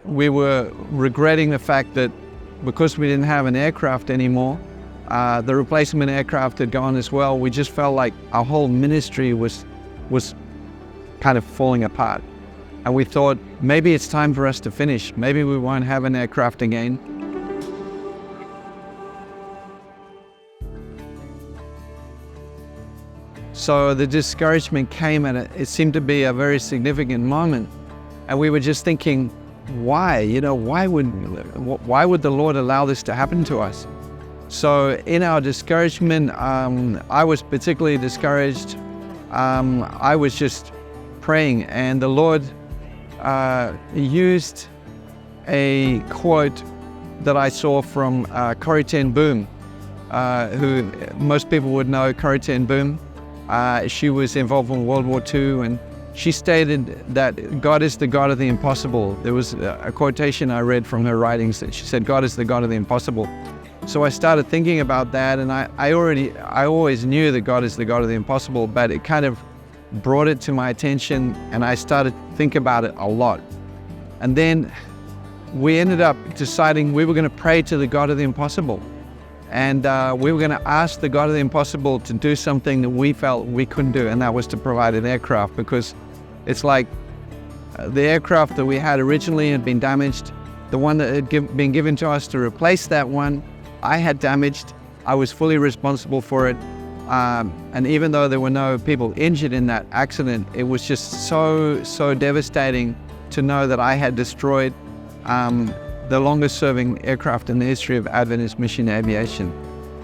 we were regretting the fact that because we didn't have an aircraft anymore, the replacement aircraft had gone as well. We just felt like our whole ministry was kind of falling apart. And we thought, maybe it's time for us to finish. Maybe we won't have an aircraft again. So the discouragement came, and it seemed to be a very significant moment. And we were just thinking, why? Why would the Lord allow this to happen to us? So in our discouragement, I was particularly discouraged. I was just praying, and the Lord used a quote that I saw from Corrie ten Boom, who most people would know. Corrie ten Boom. She was involved in World War II, and she stated that God is the God of the impossible. There was a quotation I read from her writings that she said, God is the God of the impossible. So I started thinking about that, and I always knew that God is the God of the impossible, but it kind of brought it to my attention, and I started to think about it a lot. And then we ended up deciding we were going to pray to the God of the impossible. And we were going to ask the God of the impossible to do something that we felt we couldn't do, and that was to provide an aircraft, because it's like the aircraft that we had originally had been damaged. The one that had been given to us to replace that one, I had damaged. I was fully responsible for it. And even though there were no people injured in that accident, it was just so devastating to know that I had destroyed the longest serving aircraft in the history of Adventist mission aviation.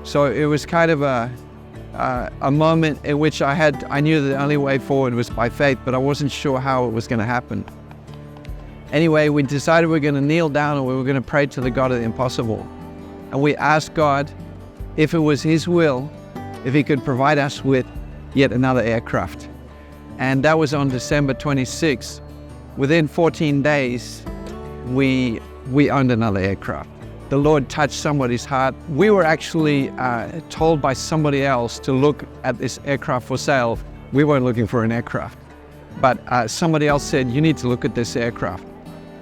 So it was kind of a moment in which I knew the only way forward was by faith, but I wasn't sure how it was going to happen. Anyway, we decided we were going to kneel down and we were going to pray to the God of the impossible. And we asked God if it was His will, if He could provide us with yet another aircraft. And that was on December 26th. Within 14 days, we owned another aircraft. The Lord touched somebody's heart. We were actually told by somebody else to look at this aircraft for sale. We weren't looking for an aircraft, but somebody else said, you need to look at this aircraft.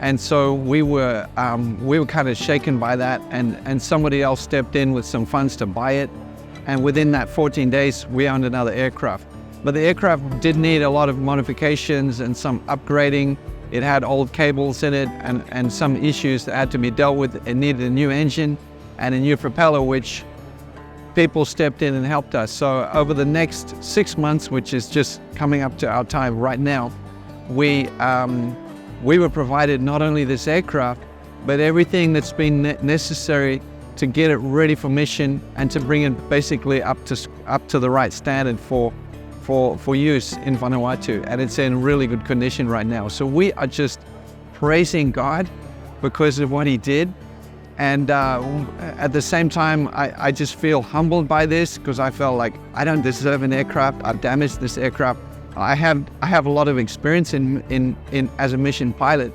And so we were kind of shaken by that, and somebody else stepped in with some funds to buy it. And within that 14 days, we owned another aircraft. But the aircraft did need a lot of modifications and some upgrading. It had old cables in it and some issues that had to be dealt with. It needed a new engine and a new propeller, which people stepped in and helped us. So over the next 6 months, which is just coming up to our time right now, we were provided not only this aircraft, but everything that's been necessary to get it ready for mission and to bring it basically up to the right standard for use in Vanuatu, and it's in really good condition right now. So we are just praising God because of what He did, and at the same time I just feel humbled by this, because I felt like I don't deserve an aircraft. I've damaged this aircraft. I have a lot of experience in as a mission pilot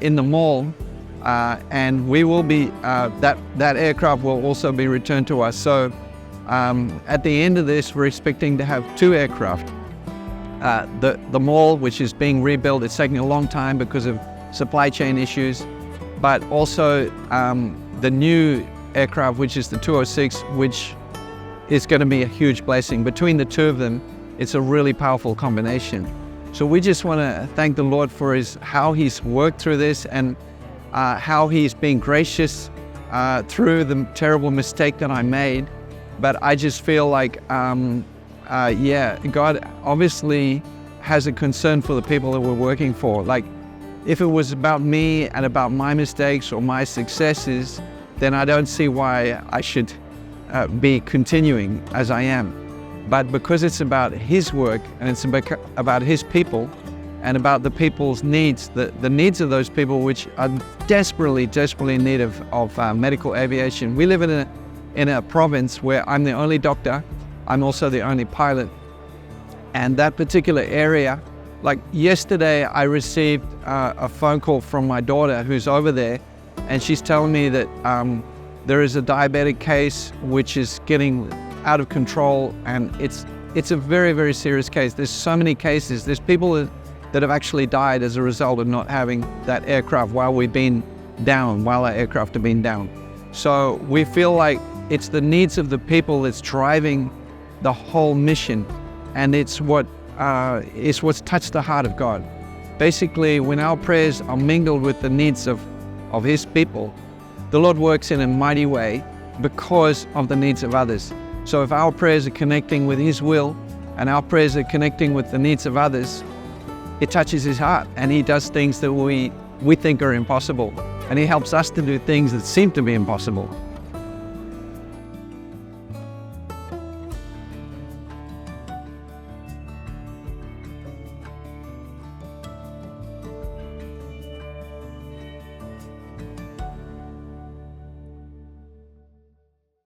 in the mall, and we will be that aircraft will also be returned to us. So at the end of this, we're expecting to have 2 aircraft. The mall, which is being rebuilt, it's taking a long time because of supply chain issues, but also the new aircraft, which is the 206, which is going to be a huge blessing. Between the two of them, it's a really powerful combination. So we just want to thank the Lord for how He's worked through this, and how He's been gracious through the terrible mistake that I made. But I just feel like, God obviously has a concern for the people that we're working for. Like, if it was about me and about my mistakes or my successes, then I don't see why I should be continuing as I am. But because it's about His work, and it's about His people, and about the people's needs, the needs of those people which are desperately in need of medical aviation. We live in a province where I'm the only doctor. I'm also the only pilot. And that particular area, like yesterday, I received a phone call from my daughter who's over there, and she's telling me that there is a diabetic case which is getting out of control, and it's a very serious case. There's so many cases. There's people that have actually died as a result of not having that aircraft while we've been down, while our aircraft have been down. So we feel like it's the needs of the people that's driving the whole mission, and it's what's touched the heart of God. Basically, when our prayers are mingled with the needs of His people, the Lord works in a mighty way because of the needs of others. So if our prayers are connecting with His will and our prayers are connecting with the needs of others, it touches His heart, and He does things that we think are impossible, and He helps us to do things that seem to be impossible.